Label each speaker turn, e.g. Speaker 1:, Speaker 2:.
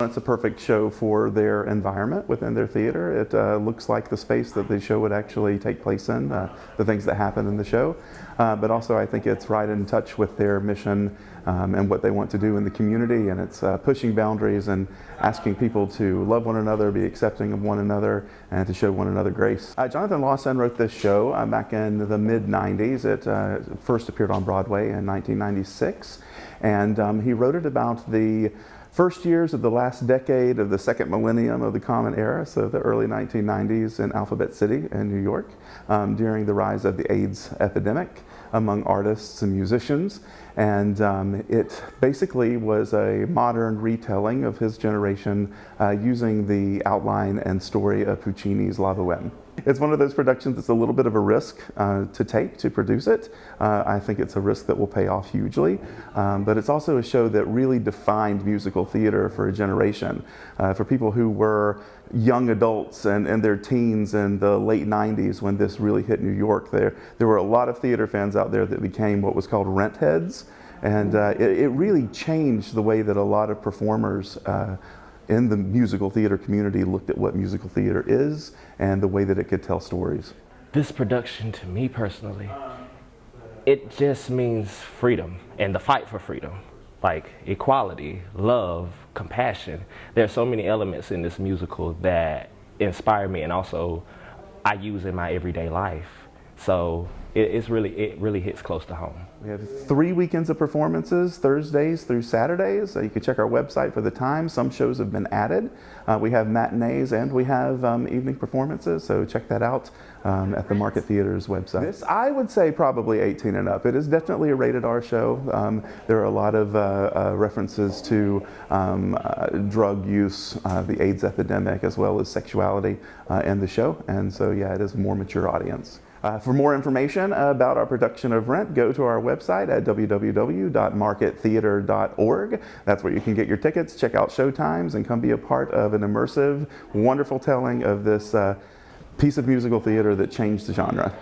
Speaker 1: Rent's a perfect show for their environment within their theater. It looks like the space that the show would actually take place in, the things that happen in the show. But also I think it's right in touch with their mission and what they want to do in the community, and it's pushing boundaries and asking people to love one another, be accepting of one another, and to show one another grace. Jonathan Lawson wrote this show back in the mid-90s. It first appeared on Broadway in 1996, and he wrote it about the first years of the last decade of the second millennium of the Common Era, so the early 1990s in Alphabet City in New York, during the rise of the AIDS epidemic among artists and musicians. And it basically was a modern retelling of his generation using the outline and story of Puccini's La Bohème. It's one of those productions that's a little bit of a risk to take, to produce it. I think it's a risk that will pay off hugely, but it's also a show that really defined musical theater for a generation. For people who were young adults and in their teens in the late 90s when this really hit New York, there were a lot of theater fans out there that became what was called rent heads, and it really changed the way that a lot of performers in the musical theater community looked at what musical theater is and the way that it could tell stories.
Speaker 2: This production, to me personally, it just means freedom and the fight for freedom. Like equality, love, compassion. There are so many elements in this musical that inspire me and also I use in my everyday life. So it really hits close to home.
Speaker 1: We have 3 weekends of performances, Thursdays through Saturdays. You can check our website for the time. Some shows have been added. We have matinees and we have evening performances, so check that out at the Market Theater's website. This, I would say, probably 18 and up. It is definitely a rated R show. There are a lot of references to drug use, the AIDS epidemic, as well as sexuality in the show, and so yeah, it is a more mature audience. For more information about our production of Rent, go to our website at www.markettheater.org. That's where you can get your tickets, check out show times, and come be a part of an immersive, wonderful telling of this piece of musical theater that changed the genre.